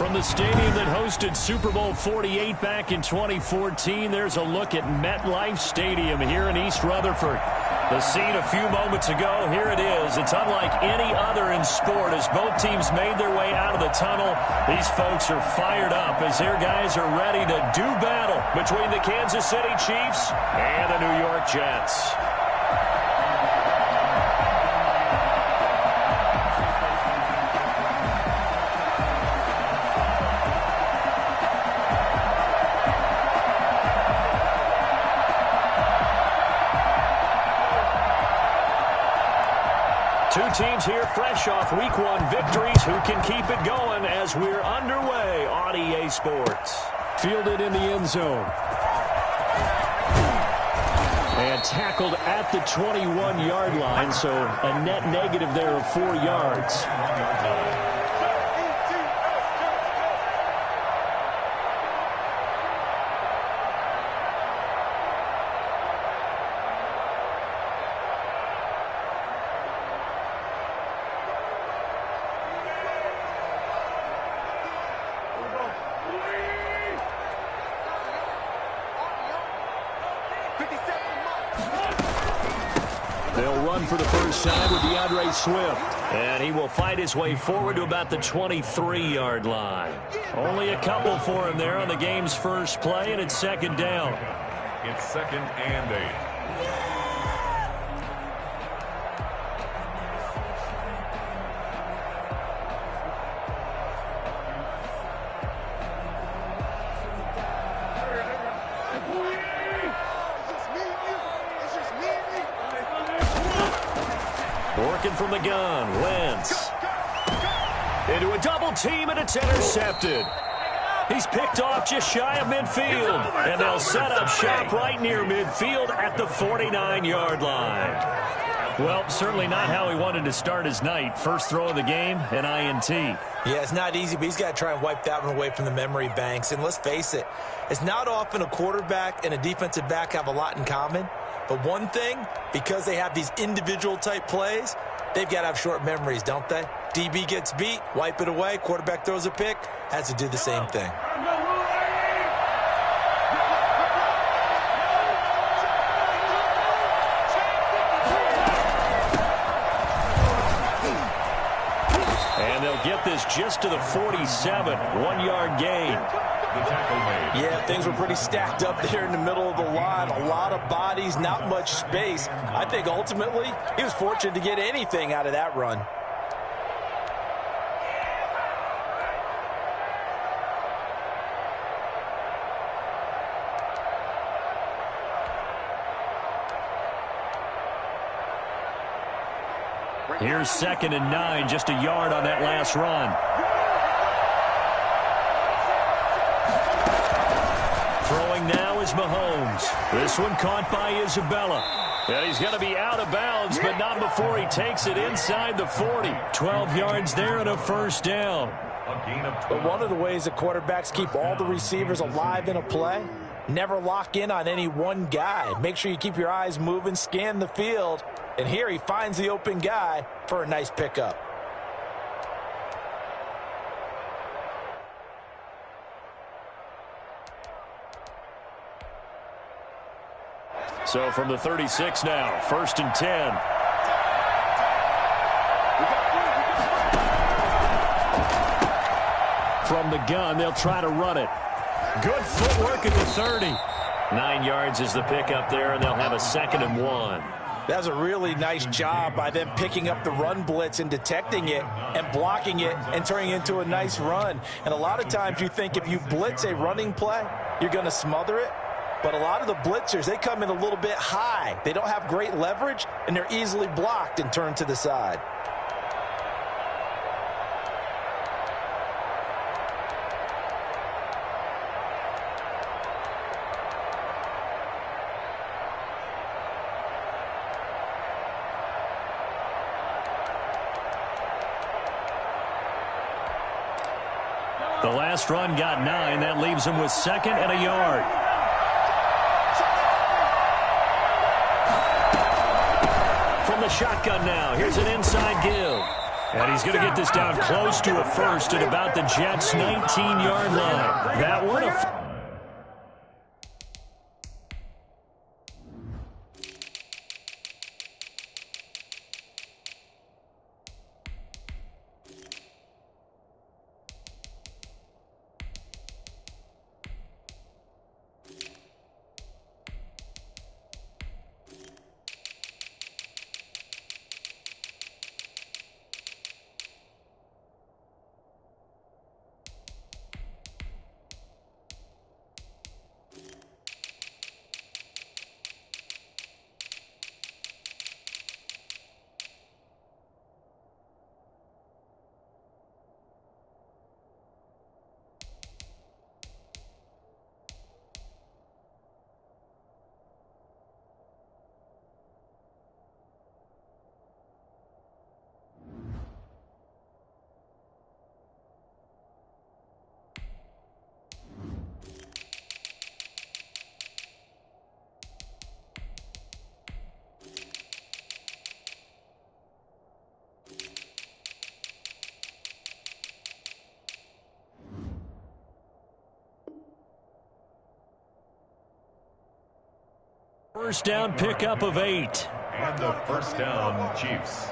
From the stadium that hosted Super Bowl 48 back in 2014, there's a look at MetLife Stadium here in East Rutherford. The scene a few moments ago, here it is. It's unlike any other in sport. As both teams made their way out of the tunnel, these folks are fired up as their guys are ready to do battle between the Kansas City Chiefs and the New York Jets. Two teams here fresh off Week 1 victories who can keep it going as we're underway on EA Sports. Fielded in the end zone. And tackled at the 21-yard line, so a net negative there of 4 yards. They'll run for the first time with DeAndre Swift. And he will fight his way forward to about the 23-yard line. Only a couple for him there on the game's first play, and it's second down. It's 2nd and 8. Working from the gun, Wentz. Into a double team, and it's intercepted. He's picked off just shy of midfield. And they'll set up shop right near midfield at the 49-yard line. Well, certainly not how he wanted to start his night. First throw of the game, an INT. Yeah, it's not easy, but he's got to try and wipe that one away from the memory banks. And let's face it, it's not often a quarterback and a defensive back have a lot in common. But one thing, because they have these individual type plays, they've got to have short memories, don't they? DB gets beat, wipe it away, quarterback throws a pick, has to do the same thing. And they'll get this just to the 47, 1-yard gain. Yeah, things were pretty stacked up there in the middle of the line. A lot of bodies, not much space. I think ultimately he was fortunate to get anything out of that run. Here's 2nd and 9, just a yard on that last run. Throwing now is Mahomes. This one caught by Isabella. And he's going to be out of bounds, but not before he takes it inside the 40. 12 yards there and a first down. But one of the ways that quarterbacks keep all the receivers alive in a play, never lock in on any one guy. Make sure you keep your eyes moving, scan the field. And here he finds the open guy for a nice pickup. So from the 36 now, 1st and 10. From the gun, they'll try to run it. Good footwork at the 30. 9 yards is the pickup there, and they'll have a 2nd and 1. That's a really nice job by them picking up the run blitz and detecting it and blocking it and turning it into a nice run. And a lot of times you think if you blitz a running play, you're going to smother it. But a lot of the blitzers, they come in a little bit high. They don't have great leverage, and they're easily blocked and turned to the side. The last run got 9. That leaves him with 2nd and a yard. From the shotgun now, here's an inside give. And he's going to get this down close to a first at about the Jets' 19-yard line. That one a first down pickup of 8. And the first down, Chiefs.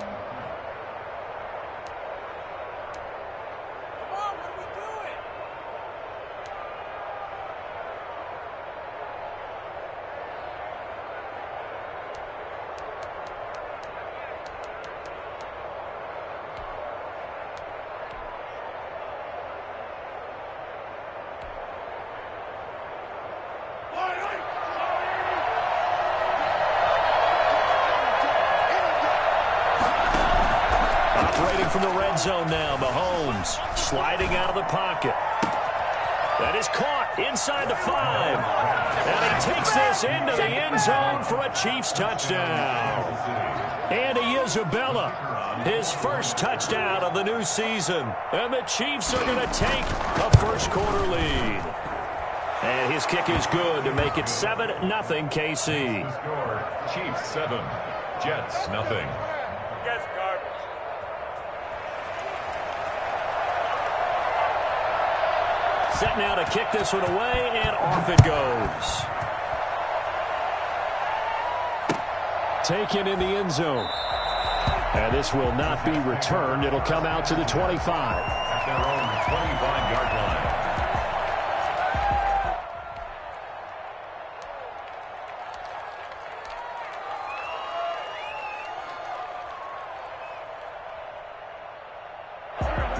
From the red zone now, Mahomes sliding out of the pocket. That is caught inside the 5. And he takes this into the end zone for a Chiefs touchdown. Andy Isabella, his first touchdown of the new season. And the Chiefs are going to take a first-quarter lead. And his kick is good to make it 7-0 KC. Score, Chiefs 7, Jets nothing. Set now to kick this one away, and off it goes. Taken in the end zone. And this will not be returned. It'll come out to the 25. At their own 25-yard line.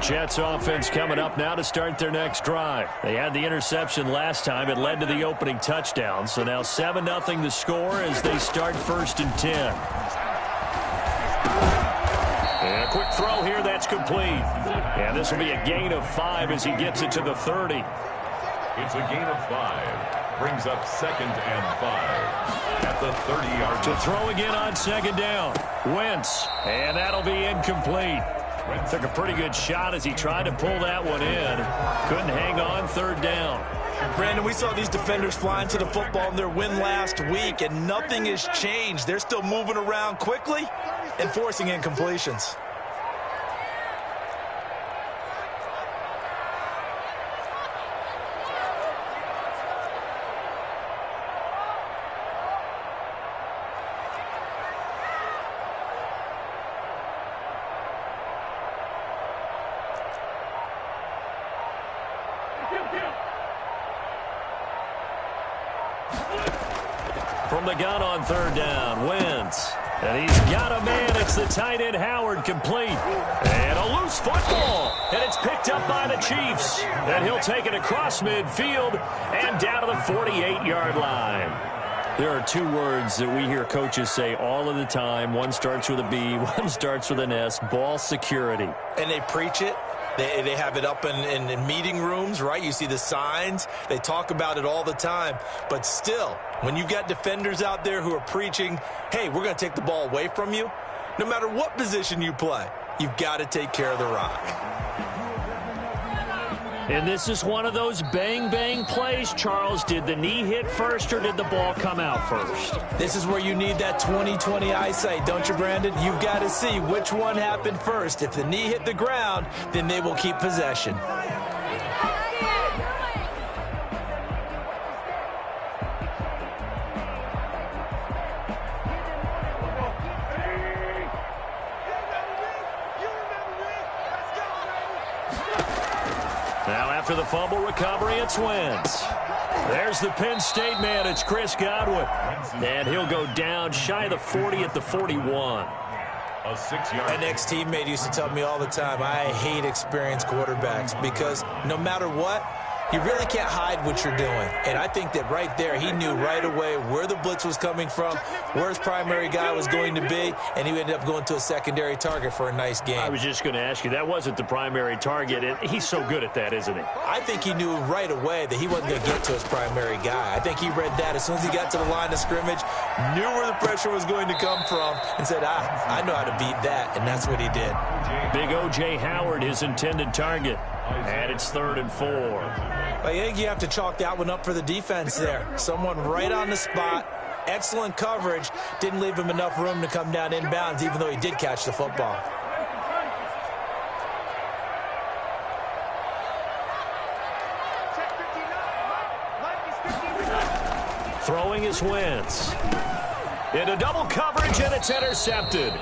Jets offense coming up now to start their next drive. They had the interception last time. It led to the opening touchdown. So now 7-0 the score as they start 1st and 10. And a quick throw here. That's complete. And this will be a gain of 5 as he gets it to the 30. It's a gain of 5. Brings up 2nd and 5. At the 30-yard line. To throw again on 2nd down. Wentz. And that'll be incomplete. Took a pretty good shot as he tried to pull that one in. Couldn't hang on 3rd down. Brandon, we saw these defenders flying to the football in their win last week, and nothing has changed. They're still moving around quickly and forcing incompletions. From the gun on 3rd down, Wentz. And he's got a man. It's the tight end Howard complete. And a loose football. And it's picked up by the Chiefs. And he'll take it across midfield and down to the 48-yard line. There are 2 words that we hear coaches say all of the time. One starts with a B, one starts with an S, ball security. And they preach it. They have it up in meeting rooms, right? You see the signs. They talk about it all the time. But still, when you've got defenders out there who are preaching, hey, we're going to take the ball away from you, no matter what position you play, you've got to take care of the rock. And this is one of those bang-bang plays, Charles. Did the knee hit first or did the ball come out first? This is where you need that 20/20 eyesight, don't you, Brandon? You've got to see which one happened first. If the knee hit the ground, then they will keep possession. Now after the fumble recovery, it's Wentz. There's the Penn State man. It's Chris Godwin. And he'll go down shy of the 40 at the 41. A 6-yard. An ex-teammate used to tell me all the time, I hate experienced quarterbacks because no matter what, you really can't hide what you're doing. And I think that right there, he knew right away where the blitz was coming from, where his primary guy was going to be, and he ended up going to a secondary target for a nice game. I was just going to ask you, that wasn't the primary target, and he's so good at that, isn't he? I think he knew right away that he wasn't going to get to his primary guy. I think he read that as soon as he got to the line of scrimmage, knew where the pressure was going to come from, and said, I know how to beat that, and that's what he did. Big O.J. Howard, his intended target. And it's 3rd and 4. I think you have to chalk that one up for the defense there. Someone right on the spot. Excellent coverage. Didn't leave him enough room to come down inbounds, even though he did catch the football. Throwing is Wentz. Into double coverage, and it's intercepted.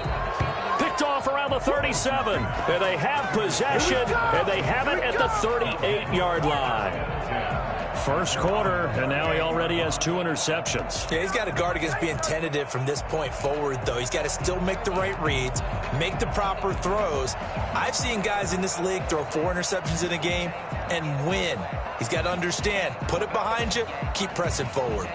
Picked off around the 37. And they have possession, and they have it at the 38-yard line. First quarter, and now he already has 2 interceptions. Yeah, he's got to guard against being tentative from this point forward, though. He's got to still make the right reads, make the proper throws. I've seen guys in this league throw 4 interceptions in a game and win. He's got to understand, put it behind you, keep pressing forward.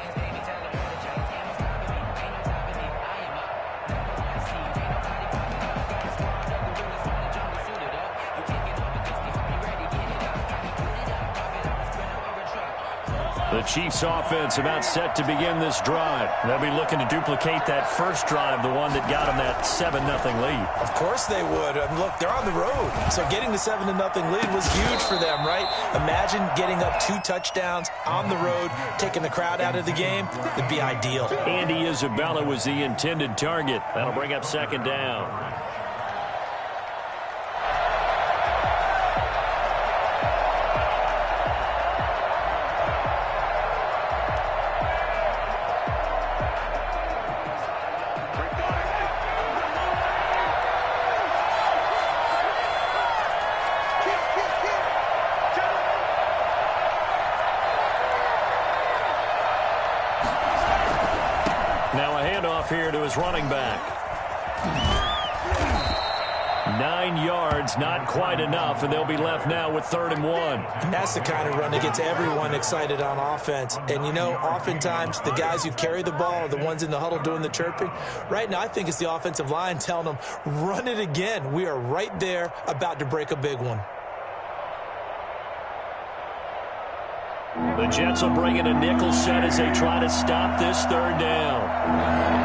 The Chiefs offense about set to begin this drive. They'll be looking to duplicate that first drive, the one that got them that 7-0 lead. Of course they would. Look, they're on the road. So getting the 7-0 lead was huge for them, right? Imagine getting up 2 touchdowns on the road, taking the crowd out of the game. It'd be ideal. Andy Isabella was the intended target. That'll bring up 2nd down. Here to his running back. 9 yards, not quite enough, and they'll be left now with 3rd and 1. And that's the kind of run that gets everyone excited on offense. And, you know, oftentimes the guys who carry the ball are the ones in the huddle doing the chirping. Right now, I think it's the offensive line telling them, run it again. We are right there about to break a big one. The Jets will bring in a nickel set as they try to stop this 3rd down.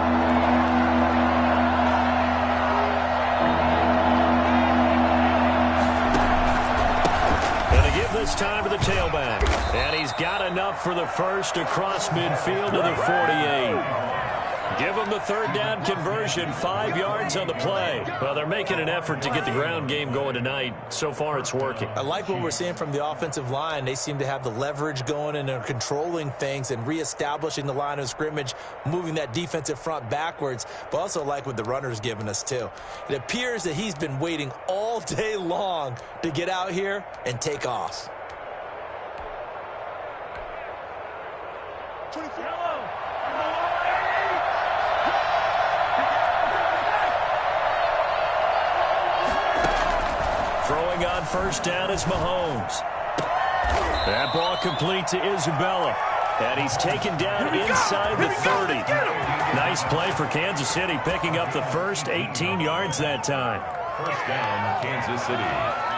This time to the tailback. And he's got enough for the first across midfield to the 48. Give him the 3rd down conversion, 5 yards on the play. Well, they're making an effort to get the ground game going tonight. So far, it's working. I like what we're seeing from the offensive line. They seem to have the leverage going and they're controlling things and reestablishing the line of scrimmage, moving that defensive front backwards, but also like what the runner's giving us, too. It appears that he's been waiting all day long to get out here and take off. Throwing on 1st down is Mahomes. That ball complete to Isabella. And he's taken down inside the 30. Nice play for Kansas City, picking up the first 18 yards that time. 1st down, Kansas City.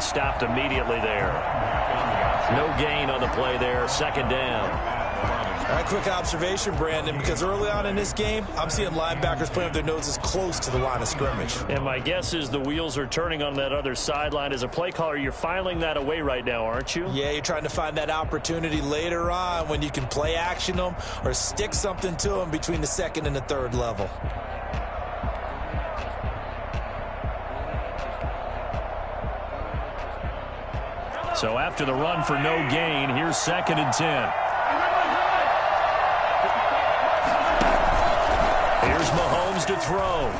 stopped immediately there. No gain on the play there, second down. All right, quick observation, Brandon, because early on in this game, I'm seeing linebackers playing with their noses close to the line of scrimmage. And my guess is the wheels are turning on that other sideline. As a play caller, you're filing that away right now, aren't you? Yeah, you're trying to find that opportunity later on when you can play action them or stick something to them between the second and the third level. So after the run for no gain, here's 2nd and 10. Here's Mahomes to throw.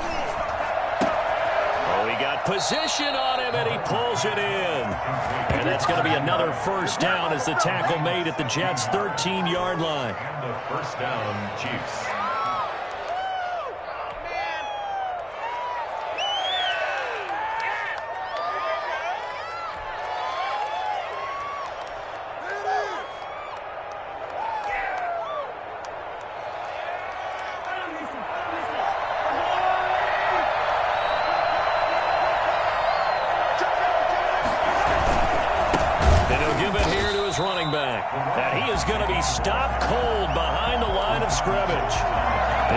Oh, he got position on him, and he pulls it in. And that's going to be another first down as the tackle made at the Jets' 13-yard line. And the first down, Chiefs. And he is going to be stopped cold behind the line of scrimmage.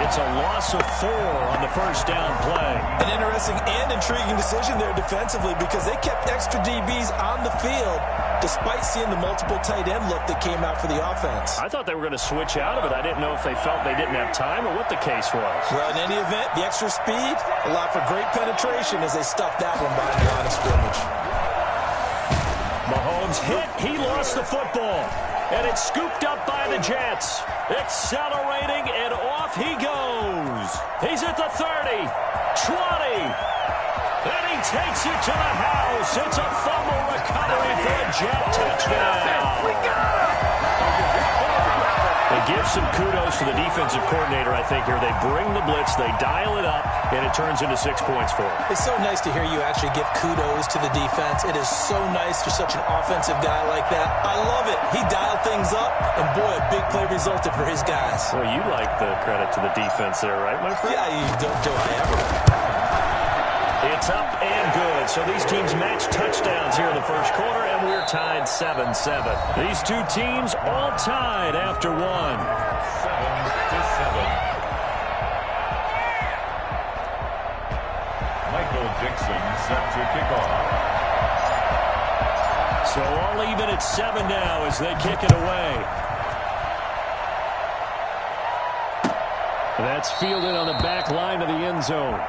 It's a loss of 4 on the first down play. An interesting and intriguing decision there defensively because they kept extra DBs on the field despite seeing the multiple tight end look that came out for the offense. I thought they were going to switch out of it. I didn't know if they felt they didn't have time or what the case was. Well, in any event, the extra speed allowed for great penetration as they stuffed that one behind the line of scrimmage. Mahomes hit. He lost the football. And it's scooped up by the Jets. Accelerating, and off he goes. He's at the 30, 20, and he takes it to the house. It's a fumble recovery for a Jet touchdown. We got him! They give some kudos to the defensive coordinator, I think, here. They bring the blitz, they dial it up, and it turns into 6 points for them. It's so nice to hear you actually give kudos to the defense. It is so nice you're such an offensive guy like that. I love it. He dialed things up, and boy, a big play resulted for his guys. Well, you like the credit to the defense there, right, my friend? Yeah, you don't do I ever. It's up and good. So these teams match touchdowns here in the first quarter, and we're tied 7-7. These two teams all tied after 1. 7-7. Michael Dixon set to kick off. So all even at 7 now as they kick it away. That's fielded on the back line of the end zone.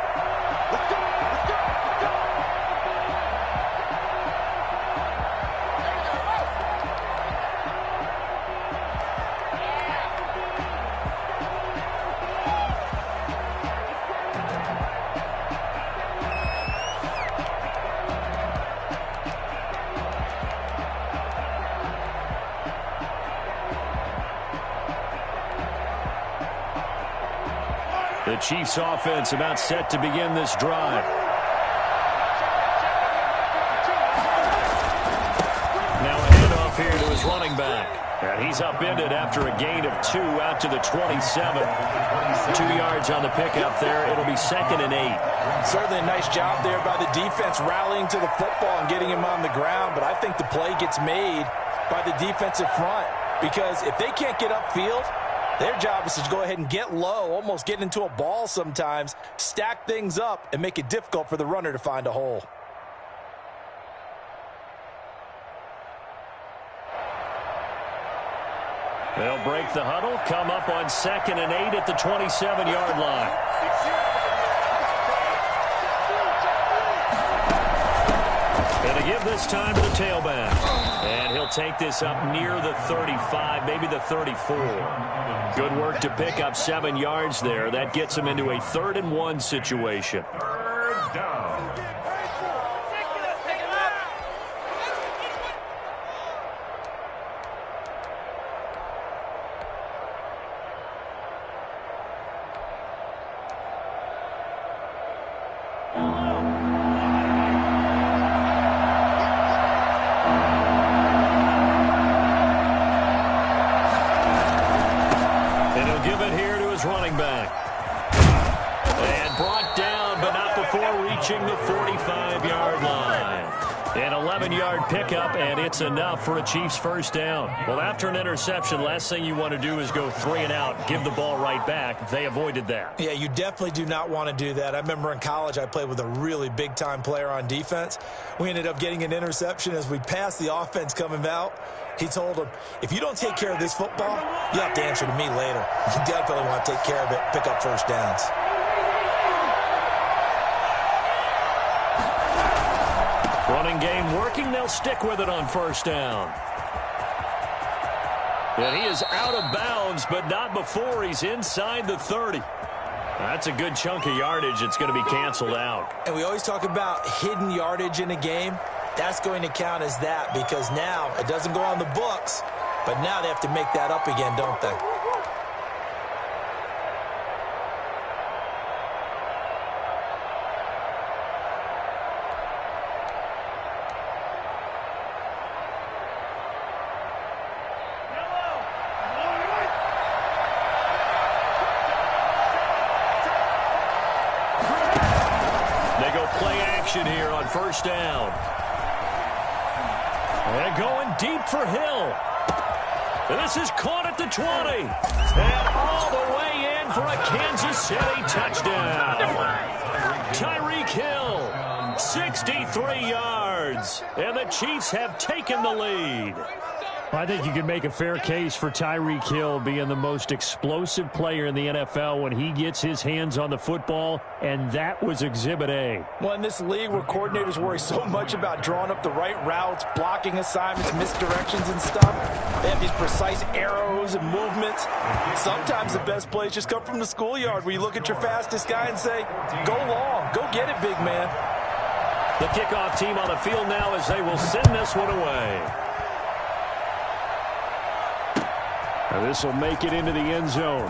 The Chiefs offense about set to begin this drive. Now a handoff here to his running back. And he's upended after a gain of 2 out to the 27. 2 yards on the pickup there. It'll be 2nd and 8. Certainly a nice job there by the defense rallying to the football and getting him on the ground. But I think the play gets made by the defensive front. Because if they can't get upfield, their job is to go ahead and get low, almost get into a ball sometimes, stack things up, and make it difficult for the runner to find a hole. They'll break the huddle, come up on 2nd and 8 at the 27-yard line. And to give this time to the tailback. And he'll take this up near the 35, maybe the 34. Good work to pick up 7 yards there. That gets him into a 3rd and 1 situation. 3rd down. An 11-yard pickup, and it's enough for a Chiefs first down. Well, after an interception, last thing you want to do is go 3 and out, give the ball right back. They avoided that. Yeah, you definitely do not want to do that. I remember in college I played with a really big-time player on defense. We ended up getting an interception as we passed the offense coming out. He told him, if you don't take care of this football, you have to answer to me later. You definitely want to take care of it, pick up first downs. Running game working. They'll stick with it on first down. And he is out of bounds, but not before he's inside the 30. That's a good chunk of yardage. It's going to be canceled out. And we always talk about hidden yardage in a game. That's going to count as that because now it doesn't go on the books, but now they have to make that up again, don't they? They go play action here on first down. And going deep for Hill. This is caught at the 20. And all the way in for a Kansas City touchdown. Tyreek Hill, 63 yards. And the Chiefs have taken the lead. I think you can make a fair case for Tyreek Hill being the most explosive player in the NFL when he gets his hands on the football, and that was Exhibit A. Well, in this league where coordinators worry so much about drawing up the right routes, blocking assignments, misdirections and stuff, they have these precise arrows and movements. Sometimes the best plays just come from the schoolyard where you look at your fastest guy and say, go long, go get it, big man. The kickoff team on the field now as they will send this one away. Now this will make it into the end zone.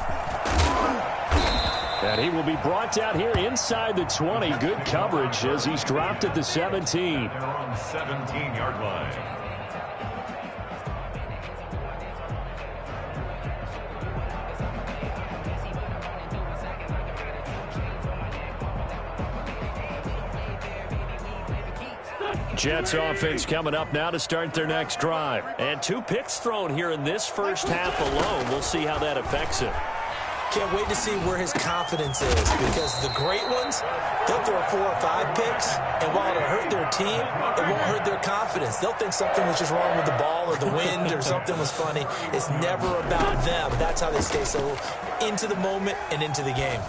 And he will be brought down here inside the 20. Good coverage as he's dropped at the 17. They're on 17-yard line. Jets offense coming up now to start their next drive. And 2 picks thrown here in this first half alone. We'll see how that affects him. Can't wait to see where his confidence is because the great ones, they'll throw 4 or 5 picks, and while it'll hurt their team, it won't hurt their confidence. They'll think something was just wrong with the ball or the wind or something was funny. It's never about them. That's how they stay so into the moment and into the game.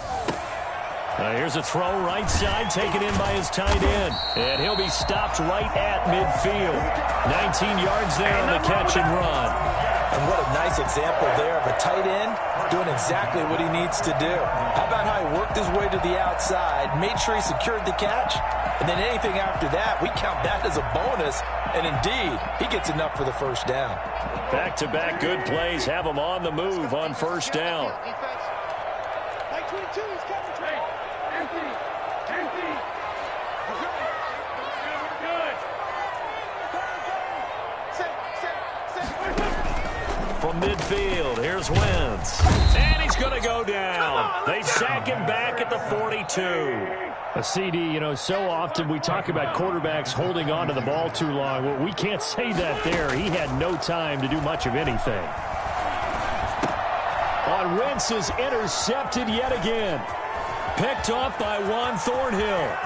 Here's a throw right side taken in by his tight end. And he'll be stopped right at midfield. 19 yards there on the catch and run. And what a nice example there of a tight end doing exactly what he needs to do. How about how he worked his way to the outside, made sure he secured the catch, and then anything after that, we count that as a bonus. And indeed, he gets enough for the first down. Back-to-back good plays have him on the move on first down. From midfield, here's Wentz. And he's going to go down. They sack him back at the 42. A CD, you know, so often we talk about quarterbacks holding on to the ball too long. Well, we can't say that there. He had no time to do much of anything. On Wentz is intercepted yet again. Picked off by Juan Thornhill.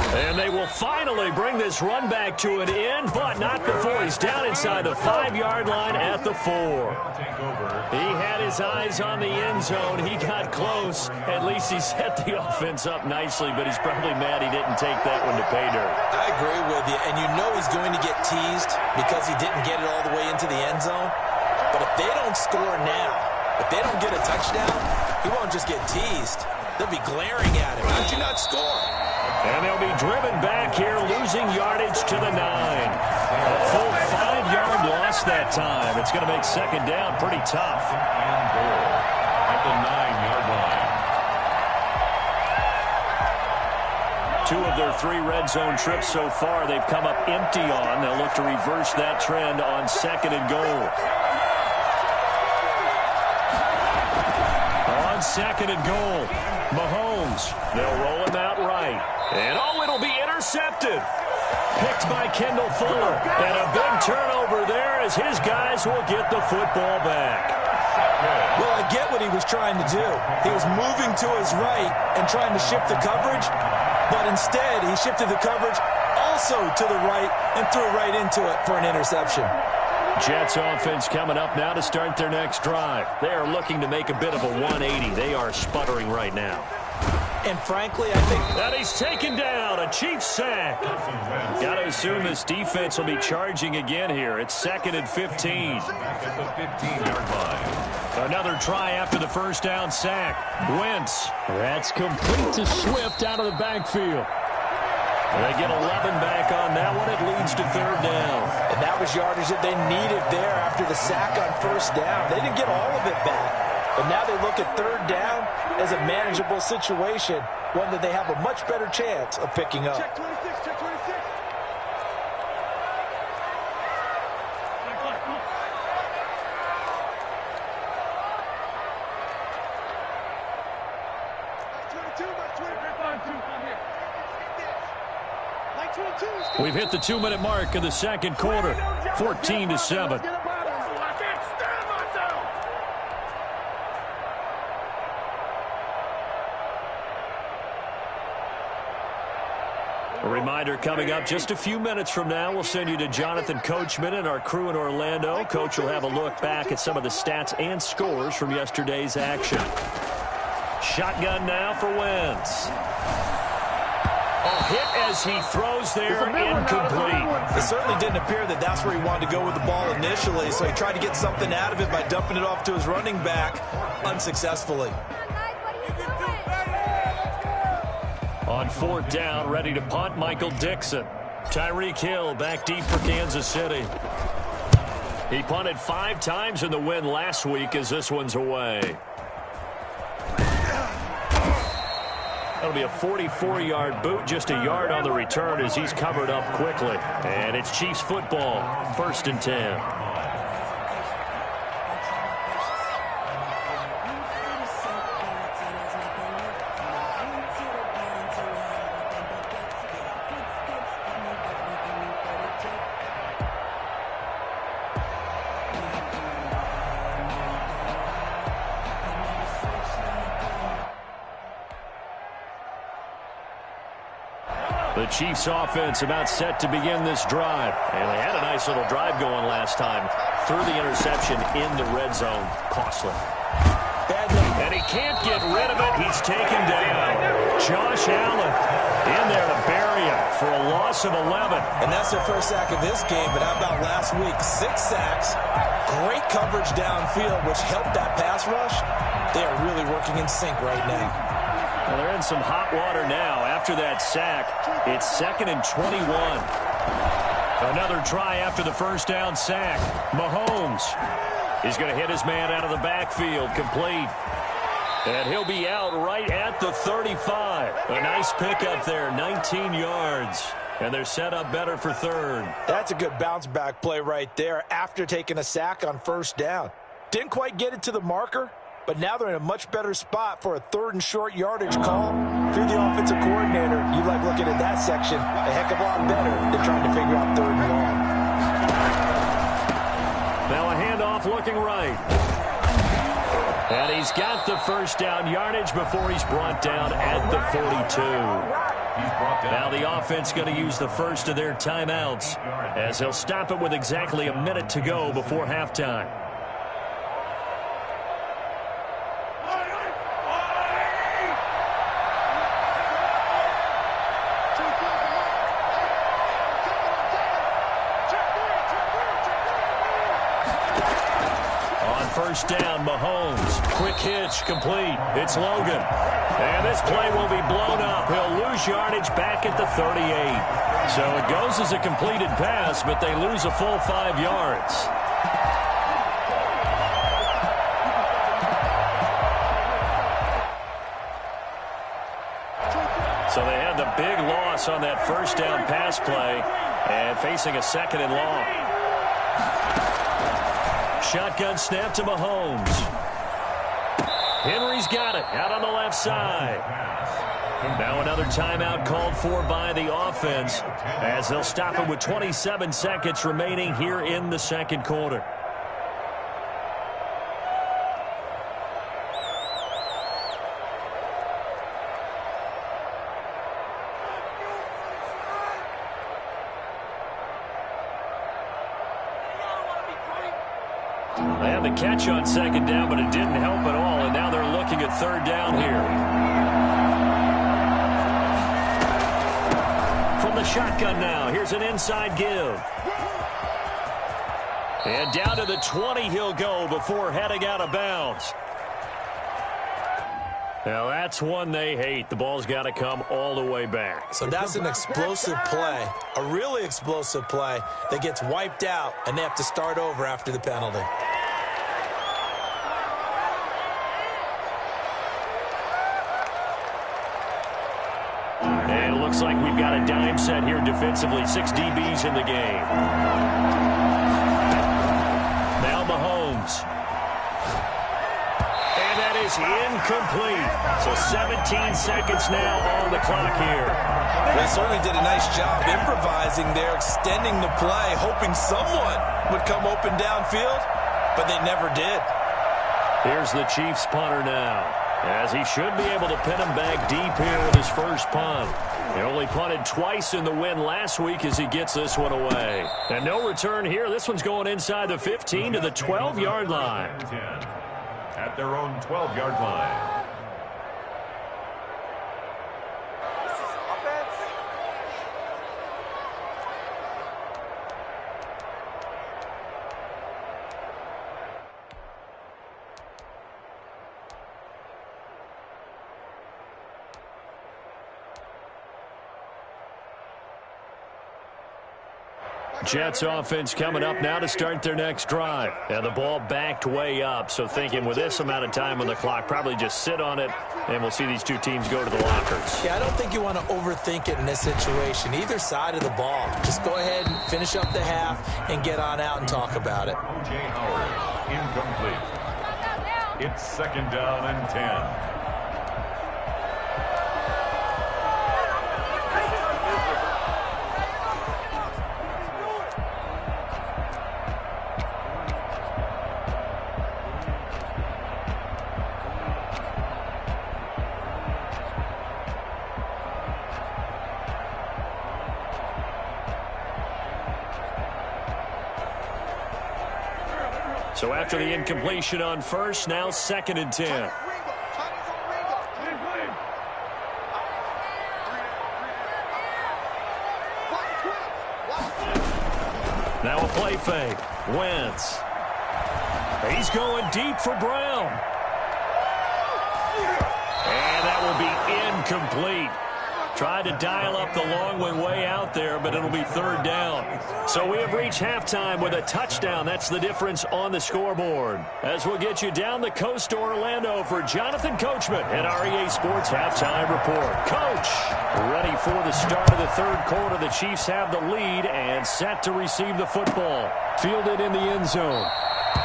And they will finally bring this run back to an end, but not before he's down inside the 5-yard line at the 4. He had his eyes on the end zone. He got close. At least he set the offense up nicely, but he's probably mad he didn't take that one to pay dirt. I agree with you, and you know he's going to get teased because he didn't get it all the way into the end zone. But if they don't score now, if they don't get a touchdown, he won't just get teased. They'll be glaring at him. How'd you not score? And they'll be driven back here, losing yardage to the 9. A full 5-yard loss that time. It's going to make second down pretty tough. And goal at the 9-yard line. 2 of their 3 red zone trips so far, they've come up empty on. They'll look to reverse that trend on second and goal. Second and goal. Mahomes. They'll roll him out right. And it'll be intercepted. intercepted. Picked by Kendall Fuller. And a big turnover there as his guys will get the football back. Well, I get what he was trying to do. He was moving to his right and trying to shift the coverage, but instead he shifted the coverage also to the right and threw right into it for an interception. Jets offense coming up now to start their next drive. They are looking to make a bit of a 180. They are sputtering right now. And frankly, I think that he's taken down. A Chiefs sack. Got to assume this defense will be charging again here. It's 2nd and 15. At the 15-yard line. Another try after the first down sack. Wentz. That's complete to Swift out of the backfield. They get 11 back on that one. It leads to 3rd down. And that was yardage that they needed there after the sack on 1st down. They didn't get all of it back. But now they look at 3rd down as a manageable situation, one that they have a much better chance of picking up. Check 26, check 26. We've hit the 2-minute mark of the 2nd quarter, 14-7. A reminder coming up just a few minutes from now, we'll send you to Jonathan Coachman and our crew in Orlando. Coach will have a look back at some of the stats and scores from yesterday's action. Shotgun now for Wentz. A hit as he throws there, incomplete. It certainly didn't appear that that's where he wanted to go with the ball initially, so he tried to get something out of it by dumping it off to his running back unsuccessfully. On 4th down, ready to punt, Michael Dixon. Tyreek Hill back deep for Kansas City. He punted 5 times in the win last week as this one's away. That'll be a 44-yard boot, just a yard on the return as he's covered up quickly. And it's Chiefs football, 1st and 10. The Chiefs offense about set to begin this drive. And they had a nice little drive going last time. Threw the interception in the red zone. Costly. And he can't get rid of it. He's taken down. Josh Allen in there to bury him for a loss of 11. And that's their first sack of this game. But how about last week? 6 sacks. Great coverage downfield, which helped that pass rush. They are really working in sync right now. Well, they're in some hot water now. After that sack, it's 2nd and 21. Another try after the first down sack. Mahomes is going to hit his man out of the backfield, complete. And he'll be out right at the 35. A nice pickup there, 19 yards. And they're set up better for 3rd. That's a good bounce-back play right there after taking a sack on 1st down. Didn't quite get it to the marker, but now they're in a much better spot for a 3rd and short yardage call. If you're the offensive coordinator, you like looking at that section a heck of a lot better than trying to figure out 3rd and long. Now a handoff looking right. And he's got the first down yardage before he's brought down at the 42. Now the offense going to use the first of their timeouts as he'll stop it with exactly a minute to go before halftime. First down, Mahomes. Quick hitch, complete. It's Logan. And this play will be blown up. He'll lose yardage back at the 38. So it goes as a completed pass, but they lose a full 5 yards. So they had the big loss on that first down pass play and facing a 2nd and long. Shotgun snap to Mahomes. Henry's got it out on the left side. Now another timeout called for by the offense as they'll stop it with 27 seconds remaining here in the second quarter. They had the catch on second down, but it didn't help at all, and now they're looking at third down here. From the shotgun now, here's an inside give. And down to the 20 he'll go before heading out of bounds. Now that's one they hate. The ball's got to come all the way back. So that's an explosive play, a really explosive play that gets wiped out, and they have to start over after the penalty. And it looks like we've got a dime set here defensively. 6 DBs in the game. Now Mahomes. And that is incomplete. So 17 seconds now on the clock here. They certainly did a nice job improvising there, extending the play, hoping someone would come open downfield, but they never did. Here's the Chiefs punter now, as he should be able to pin him back deep here with his first punt. He only punted twice in the win last week as he gets this one away. And no return here. This one's going inside the 15 to the 12-yard line. At their own 12-yard line. Jets offense coming up now to start their next drive. And the ball backed way up, so thinking with this amount of time on the clock, probably just sit on it, and we'll see these two teams go to the lockers. Yeah, I don't think you want to overthink it in this situation. Either side of the ball. Just go ahead and finish up the half and get on out and talk about it. O.J. Howard, incomplete. It's second down and 10. So after the incompletion on first, now second and 10. Now a play fake. Wentz. He's going deep for Brown. And that will be incomplete. Tried to dial up the long way out there, but it'll be third down. So we have reached halftime with a touchdown. That's the difference on the scoreboard. As we'll get you down the coast to Orlando for Jonathan Coachman at REA Sports Halftime Report. Coach, ready for the start of the third quarter. The Chiefs have the lead and set to receive the football. Fielded in the end zone.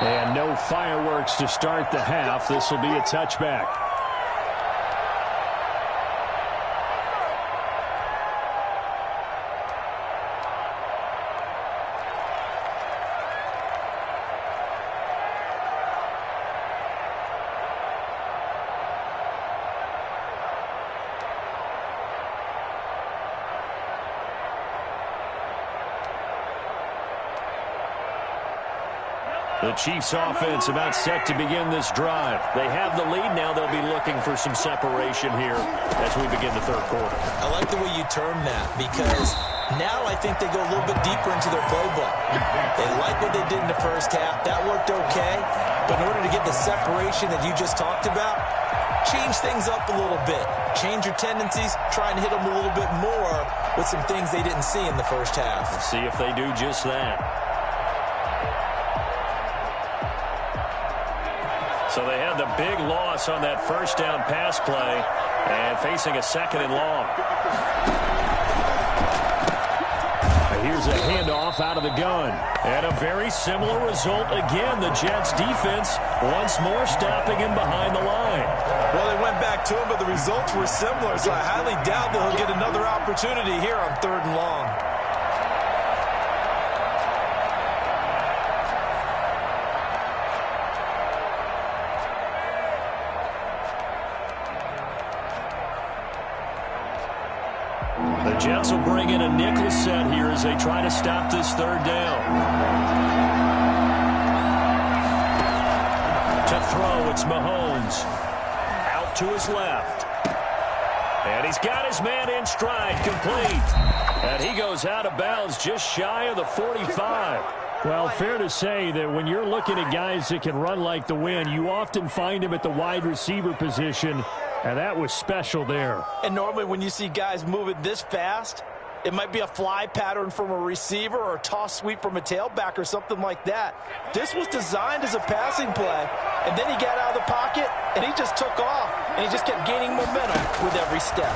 And no fireworks to start the half. This will be a touchback. The Chiefs offense about set to begin this drive. They have the lead now. They'll be looking for some separation here as we begin the third quarter. I like the way you term that because now I think they go a little bit deeper into their playbook. They like what they did in the first half. That worked okay. But in order to get the separation that you just talked about, change things up a little bit. Change your tendencies. Try and hit them a little bit more with some things they didn't see in the first half. Let's see if they do just that. So they had the big loss on that first down pass play and facing a second and long. Here's a handoff out of the gun. And a very similar result again. The Jets defense once more stopping him behind the line. Well, they went back to him, but the results were similar, so I highly doubt that he'll get another opportunity here on 3rd and long. The Jets will bring in a nickel set here as they try to stop this 3rd down. To throw, it's Mahomes. Out to his left. And he's got his man in stride, complete. And he goes out of bounds just shy of the 45. Well, fair to say that when you're looking at guys that can run like the wind, you often find them at the wide receiver position, and that was special there. And normally when you see guys moving this fast, it might be a fly pattern from a receiver or a toss sweep from a tailback or something like that. This was designed as a passing play, and then he got out of the pocket, and he just took off, and he just kept gaining momentum with every step.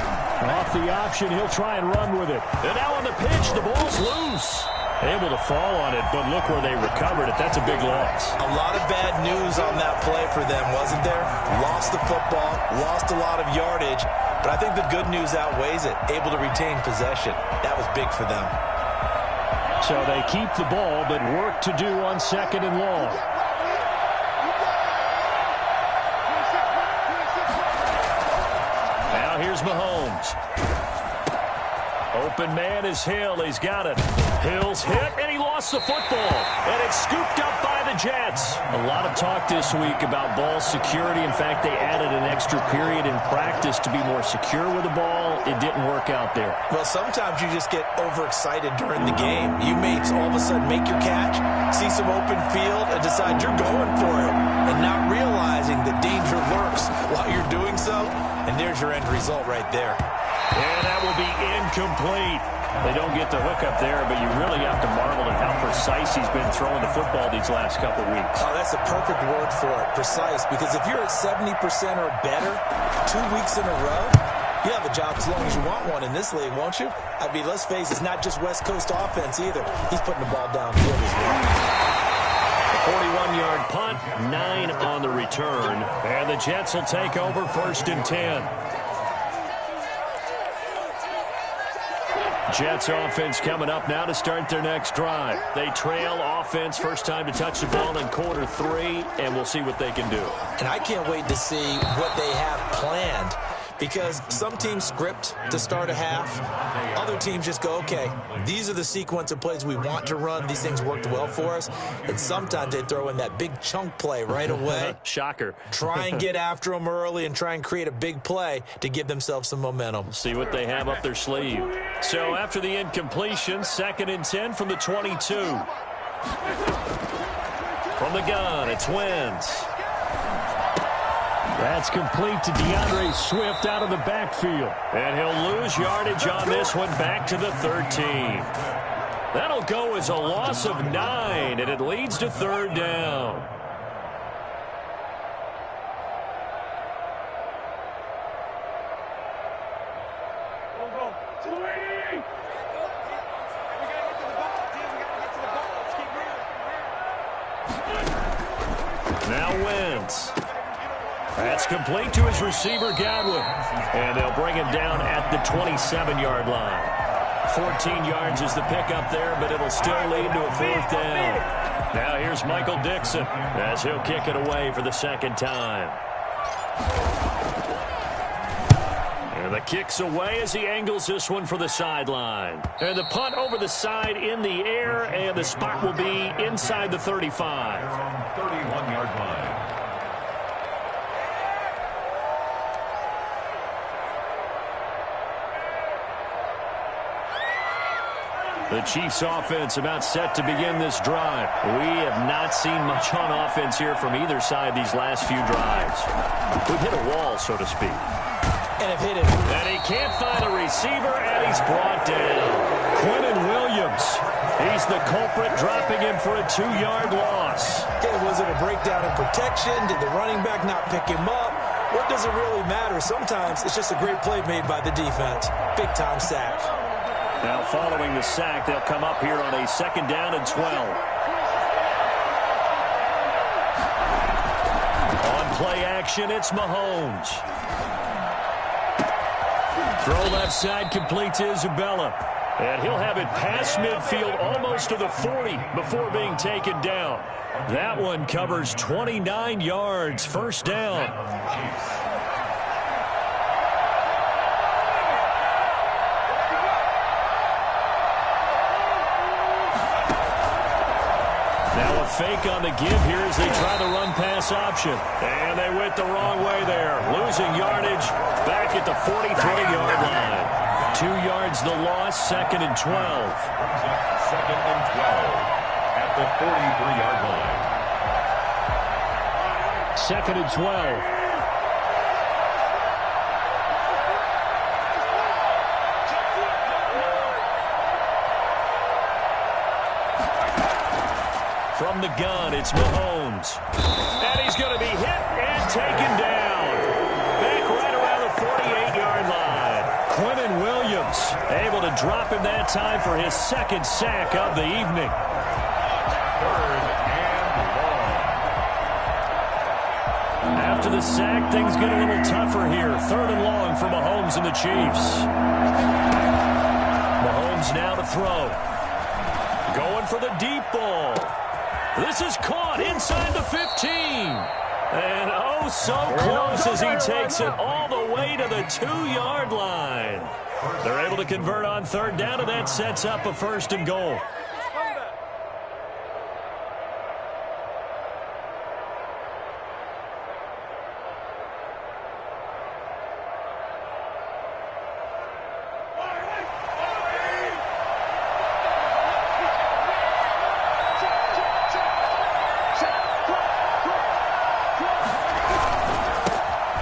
Off the option, he'll try and run with it. And now on the pitch, the ball's loose. Able to fall on it, but look where they recovered it. That's a big loss. A lot of bad news on that play for them, wasn't there? Lost the football, lost a lot of yardage, but I think the good news outweighs it. Able to retain possession. That was big for them. So they keep the ball, but work to do on 2nd and long. Now here's Mahomes. Open man is Hill. He's got it. Hill's hit, and he lost the football. And it's scooped up by the Jets. A lot of talk this week about ball security. In fact, they added an extra period in practice to be more secure with the ball. It didn't work out there. Well, sometimes you just get overexcited during the game. You may all of a sudden make your catch, see some open field, and decide you're going for it, and not realizing the danger lurks while you're doing so. And there's your end result right there. And that will be incomplete. They don't get the hook up there, but you really have to marvel at how precise he's been throwing the football these last couple weeks. Oh, that's a perfect word for it, precise, because if you're at 70% or better 2 weeks in a row, you have a job as long as you want one in this league, won't you? I mean, let's face it, it's not just West Coast offense either. He's putting the ball downfield as well. 41-yard punt, 9 on the return, and the Jets will take over 1st and 10. Jets offense coming up now to start their next drive. They trail offense, first time to touch the ball in quarter 3, and we'll see what they can do. And I can't wait to see what they have planned, because some teams script to start a half. Other teams just go, okay, these are the sequence of plays we want to run. These things worked well for us. And sometimes they throw in that big chunk play right away. Shocker. Try and get after them early and try and create a big play to give themselves some momentum. See what they have up their sleeve. So after the incompletion, 2nd and 10 from the 22. From the gun, it's Wentz. That's complete to DeAndre Swift out of the backfield. And he'll lose yardage on this one back to the 13. That'll go as a loss of 9, and it leads to 3rd down. Now Wentz. That's complete to his receiver, Godwin. And they'll bring him down at the 27-yard line. 14 yards is the pickup there, but it'll still lead to a 4th down. Now here's Michael Dixon as he'll kick it away for the 2nd time. And the kick's away as he angles this one for the sideline. And the punt over the side in the air, and the spot will be inside the 35. 31-yard line. The Chiefs offense about set to begin this drive. We have not seen much on offense here from either side these last few drives. We've hit a wall, so to speak. And have hit it. And he can't find a receiver, and he's brought down. Quentin Williams. He's the culprit, dropping him for a 2-yard loss. Okay, was it a breakdown in protection? Did the running back not pick him up? What does it really matter? Sometimes it's just a great play made by the defense. Big-time sack. Now, following the sack, they'll come up here on a 2nd down and 12. On play action. It's Mahomes. Throw left side complete to Isabella. And he'll have it past midfield almost to the 40 before being taken down. That one covers 29 yards. First down. Now a fake on the give here as they try the run-pass option. And they went the wrong way there. Losing yardage back at the 43-yard line. 2 yards the loss, 2nd and 12. Second and 12 at the 43-yard line. 2nd and 12. From the gun, it's Mahomes. And he's going to be hit and taken down. Back right around the 48-yard line. Quentin Williams able to drop him that time for his 2nd sack of the evening. 3rd and long. After the sack, things get a little tougher here. 3rd and long for Mahomes and the Chiefs. Mahomes now to throw. Going for the deep ball. This is caught inside the 15. And oh, so close as he takes it all the way to the 2-yard line. They're able to convert on 3rd down, and that sets up a 1st and goal.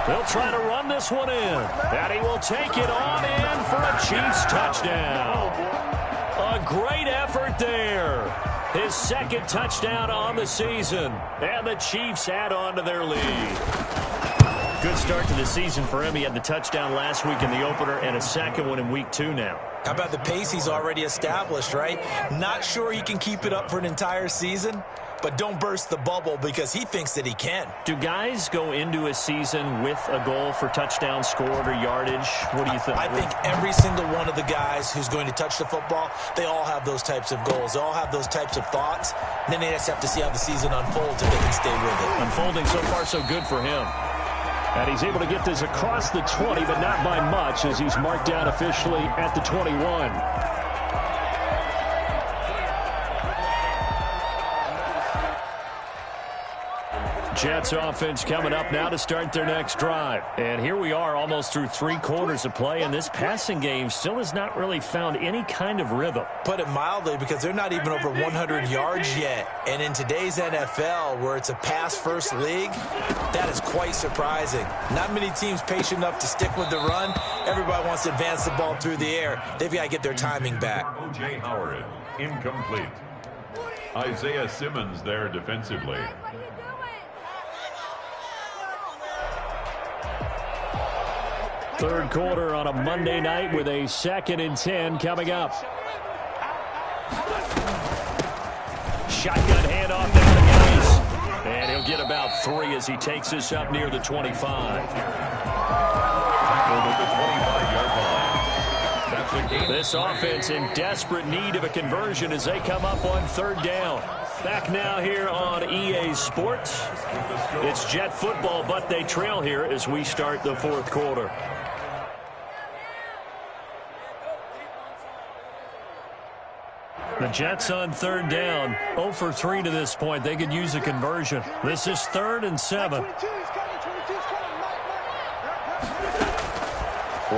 They'll try to run this one in. And he will take it on in for a Chiefs touchdown. A great effort there. His 2nd touchdown on the season. And the Chiefs add on to their lead. Good start to the season for him. He had the touchdown last week in the opener and a 2nd one in week 2 now. How about the pace he's already established, right? Not sure he can keep it up for an entire season, but don't burst the bubble because he thinks that he can. Do guys go into a season with a goal for touchdown scored or yardage? What do you think? I think every single one of the guys who's going to touch the football, they all have those types of goals. They all have those types of thoughts. And then they just have to see how the season unfolds if they can stay with it. Unfolding so far so good for him. And he's able to get this across the 20, but not by much as he's marked down officially at the 21. Jets offense coming up now to start their next drive. And here we are almost through 3 quarters of play, and this passing game still has not really found any kind of rhythm. Put it mildly, because they're not even over 100 yards yet. And in today's NFL, where it's a pass-first league, that is quite surprising. Not many teams patient enough to stick with the run. Everybody wants to advance the ball through the air. They've got to get their timing back. O.J. Howard, incomplete. Isaiah Simmons there defensively. Third quarter on a Monday night with a 2nd and 10 coming up. Shotgun handoff down the ice. And he'll get about 3 as he takes this up near the 25. Over the 25-yard line. That's a game. This offense in desperate need of a conversion as they come up on 3rd down. Back now here on EA Sports. It's Jet football, but they trail here as we start the 4th quarter. The Jets on 3rd down, 0 for 3 to this point. They could use a conversion. This is 3rd and 7.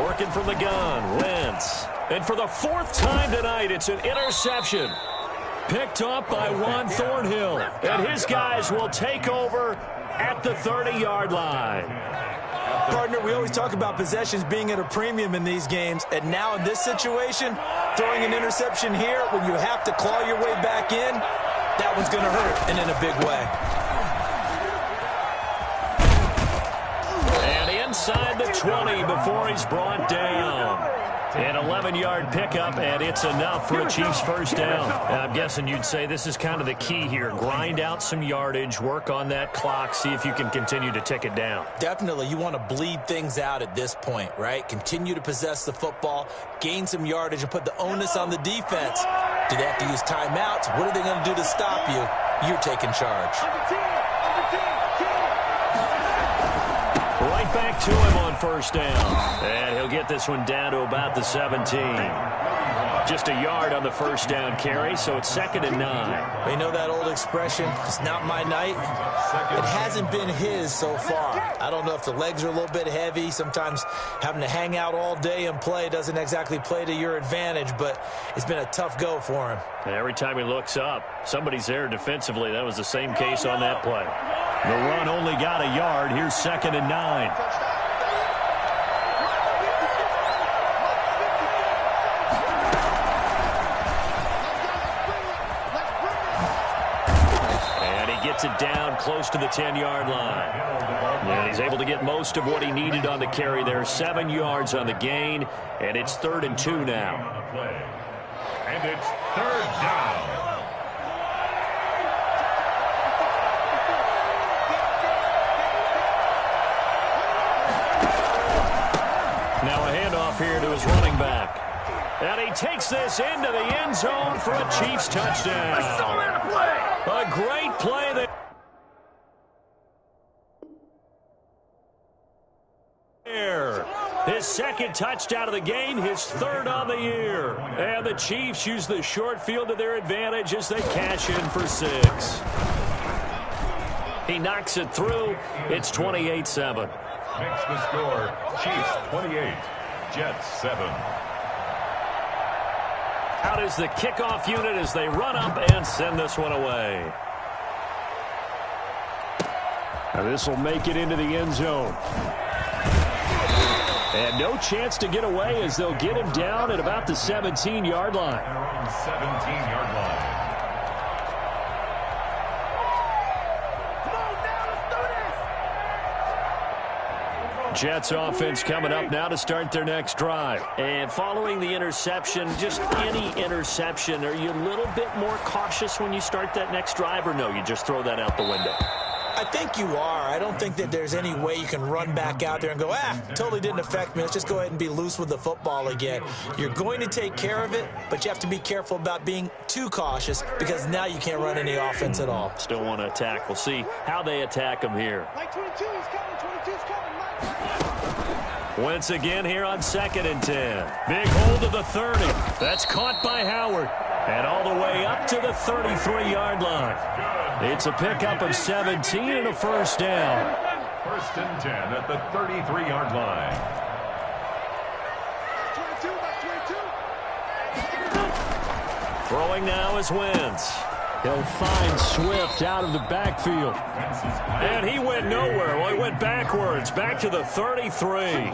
Working from the gun, Wentz. And for the 4th time tonight, it's an interception. Picked up by Juan Thornhill. And his guys will take over at the 30-yard line. Partner, we always talk about possessions being at a premium in these games, and now in this situation, throwing an interception here when you have to claw your way back in, that one's going to hurt, and in a big way. And inside the 20 before he's brought down. An 11-yard pickup, and it's enough for a Chiefs first down. And I'm guessing you'd say this is kind of the key here. Grind out some yardage, work on that clock, see if you can continue to tick it down. Definitely. You want to bleed things out at this point, right? Continue to possess the football, gain some yardage, and put the onus on the defense. Do they have to use timeouts? What are they going to do to stop you? You're taking charge. Right back to him on first down. And he'll get this one down to about the 17. Just a yard on the first down carry, so it's 2nd and 9. You know that old expression, it's not my night? It hasn't been his so far. I don't know if the legs are a little bit heavy. Sometimes having to hang out all day and play doesn't exactly play to your advantage, but it's been a tough go for him. And every time he looks up, somebody's there defensively. That was the same case on that play. The run only got a yard. Here's 2nd and 9. And he gets it down close to the 10-yard line. And he's able to get most of what he needed on the carry there. 7 yards on the gain, and it's 3rd and 2 now. And it's 3rd down. Now a handoff here to his running back. And he takes this into the end zone for a Chiefs touchdown. A great play there. His 2nd touchdown of the game, his 3rd on the year. And the Chiefs use the short field to their advantage as they cash in for 6. He knocks it through. It's 28-7. Makes the score, Chiefs 28, Jets 7. Out is the kickoff unit as they run up and send this one away. Now this will make it into the end zone. And no chance to get away as they'll get him down at about the 17-yard line. 17-yard line. Jets offense coming up now to start their next drive. And following the interception, just any interception, are you a little bit more cautious when you start that next drive, or no, you just throw that out the window? I think you are. I don't think that there's any way you can run back out there and go, totally didn't affect me. Let's just go ahead and be loose with the football again. You're going to take care of it, but you have to be careful about being too cautious because now you can't run any offense at all. Still want to attack. We'll see how they attack him here. Like 22 is coming. 22 is coming. Wentz again here on 2nd and 10. Big hold of the 30. That's caught by Howard. And all the way up to the 33-yard line. It's a pickup of 17 and a first down. 1st and 10 at the 33-yard line. 22. Throwing now is Wentz. He'll find Swift out of the backfield. And he went nowhere. Well, he went backwards, back to the 33.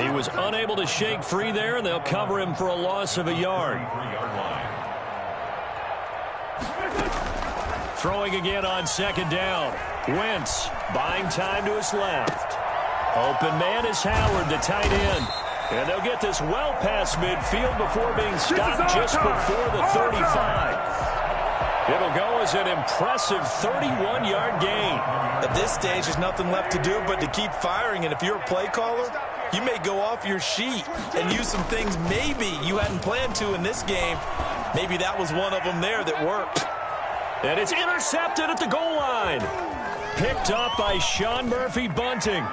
He was unable to shake free there, and they'll cover him for a loss of a yard. Throwing again on 2nd down. Wentz buying time to his left. Open man is Howard, the tight end. And they'll get this well past midfield before being stopped just before the 35. It'll go as an impressive 31-yard gain. At this stage, there's nothing left to do but to keep firing. And if you're a play caller, you may go off your sheet and use some things maybe you hadn't planned to in this game. Maybe that was one of them there that worked. And it's intercepted at the goal line. Picked up by Sean Murphy-Bunting.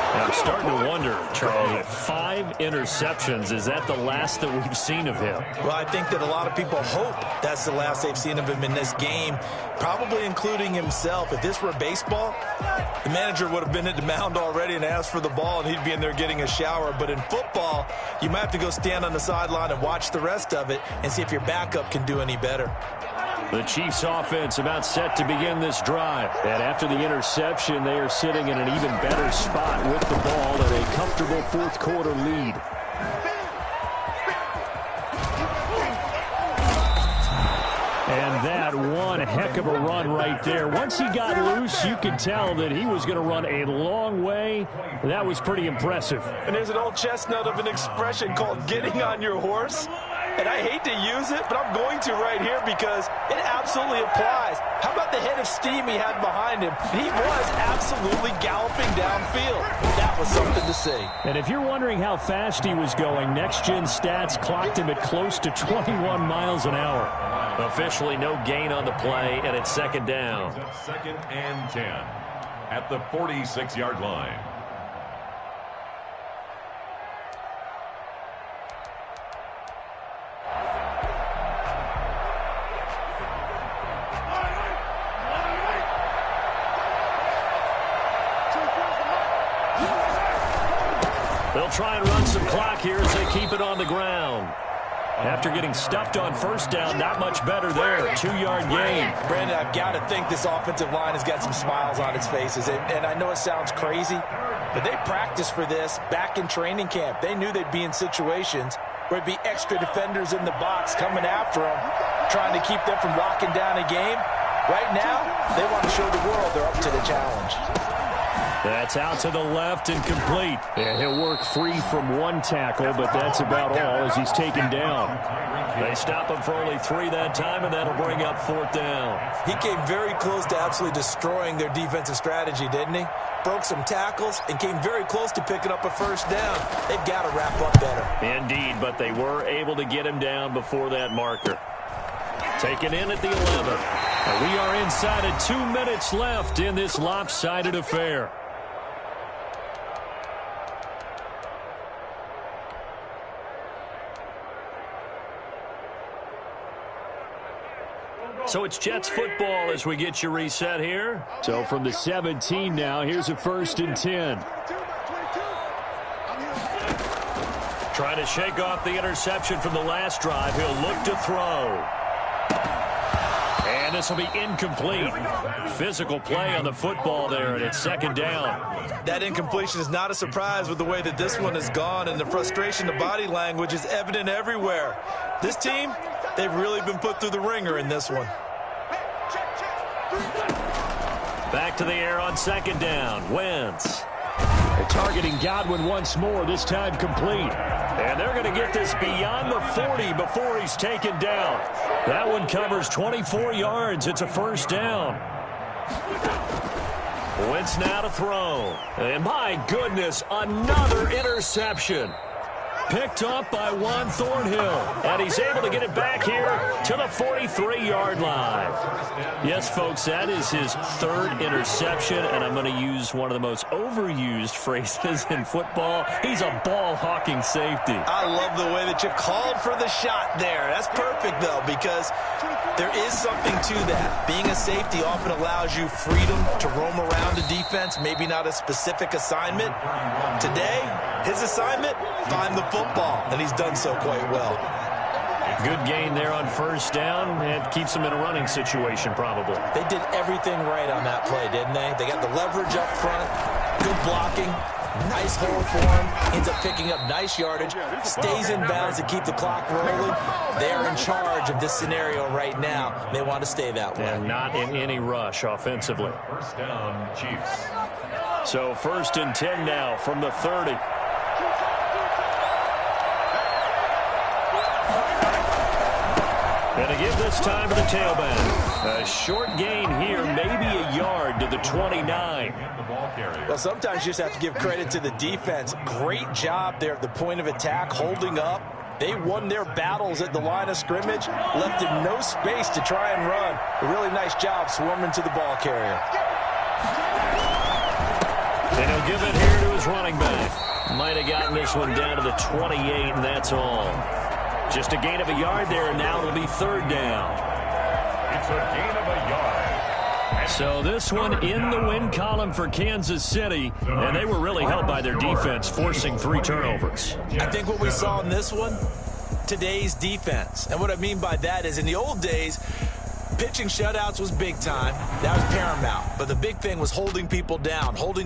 I'm starting to wonder, Charles, at 5 interceptions, is that the last that we've seen of him? Well, I think that a lot of people hope that's the last they've seen of him in this game, probably including himself. If this were baseball, the manager would have been at the mound already and asked for the ball, and he'd be in there getting a shower. But in football, you might have to go stand on the sideline and watch the rest of it and see if your backup can do any better. The Chiefs offense about set to begin this drive. And after the interception, they are sitting in an even better spot with the ball and a comfortable fourth quarter lead. And that one heck of a run right there. Once he got loose, you could tell that he was going to run a long way. That was pretty impressive. And there's an old chestnut of an expression called getting on your horse. And I hate to use it, but I'm going to right here because it absolutely applies. How about the head of steam he had behind him? He was absolutely galloping downfield. That was something to see. And if you're wondering how fast he was going, next-gen stats clocked him at close to 21 miles an hour. Officially no gain on the play, and it's second down. Second and 10 at the 46-yard line. They'll try and run some clock here as they keep it on the ground. After getting stuffed on first down, not much better there. 2-yard gain. Brandon, I've got to think this offensive line has got some smiles on its faces. And I know it sounds crazy, but they practiced for this back in training camp. They knew they'd be in situations where it'd be extra defenders in the box coming after them, trying to keep them from locking down a game. Right now, they want to show the world they're up to the challenge. That's out to the left and complete. And he'll work free from one tackle, but that's about all as he's taken down. They stop him for only 3 that time, and that'll bring up 4th down. He came very close to absolutely destroying their defensive strategy, didn't he? Broke some tackles and came very close to picking up a first down. They've got to wrap up better. Indeed, but they were able to get him down before that marker. Taken in at the 11. And we are inside of 2 minutes left in this lopsided affair. So it's Jets football as we get you reset here. So from the 17 now, here's a 1st and 10. Trying to shake off the interception from the last drive. He'll look to throw. And this will be incomplete. Physical play on the football there, and it's 2nd down. That incompletion is not a surprise with the way that this one has gone, and the frustration, the body language is evident everywhere. This team, they've really been put through the ringer in this one. Back to the air on 2nd down. Wentz. They're targeting Godwin once more, this time complete. And they're going to get this beyond the 40 before he's taken down. That one covers 24 yards. It's a 1st down. Wentz now to throw. And my goodness, another interception. Picked up by Juan Thornhill. And he's able to get it back here to the 43-yard line. Yes, folks, that is his 3rd interception. And I'm going to use one of the most overused phrases in football. He's a ball-hawking safety. I love the way that you called for the shot there. That's perfect, though, because there is something to that. Being a safety often allows you freedom to roam around the defense, maybe not a specific assignment. Today, his assignment, find the football, and he's done so quite well. Good gain there on 1st down, and keeps him in a running situation probably. They did everything right on that play, didn't they? They got the leverage up front, good blocking, nice hole for him, ends up picking up nice yardage, stays in bounds to keep the clock rolling. They're in charge of this scenario right now. They want to stay that way. And not in any rush offensively. 1st down, Chiefs. So 1st and 10 now from the 30. And again this time to the tailback. A short gain here, maybe a yard to the 29. Well, sometimes you just have to give credit to the defense. Great job there at the point of attack, holding up. They won their battles at the line of scrimmage, left him no space to try and run. A really nice job swarming to the ball carrier. And he'll give it here to his running back. Might have gotten this one down to the 28, and that's all. Just a gain of a yard there, and now it'll be 3rd down. It's a gain of a yard. So this one in the win column for Kansas City, and they were really helped by their defense, forcing 3 turnovers. I think what we saw in this one, today's defense. And what I mean by that is in the old days, pitching shutouts was big time. That was paramount. But the big thing was holding people down, holding